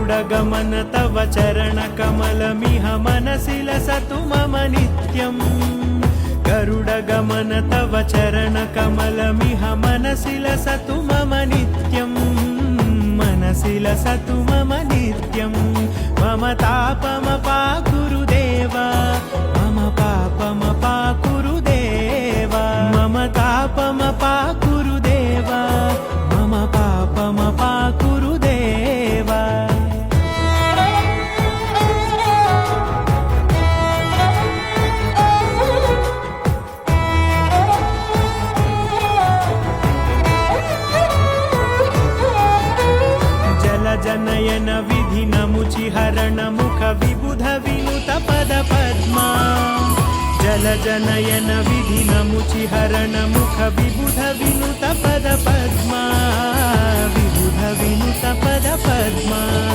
गरुडगमन तव चरणकमलमिह मनसि लसतु मम नित्यम् गरुडगमन तव चरणकमलमिह मनसि लसतु मम नित्यम् मनसि लसतु मम नित्यम् मम तापमपाकुरु देवा मम पापमपाकुरु देवा मम तापमपाकुरु देवा मम पापमपाकुरु देवा जनयन विधि नमुचिहरण मुख विबुध विनुत पद पद्मा जल जनयन विधि नमुचिहरण मुख विबुध विनुत पद पद्मा विबुध विनुत पद पद्मा।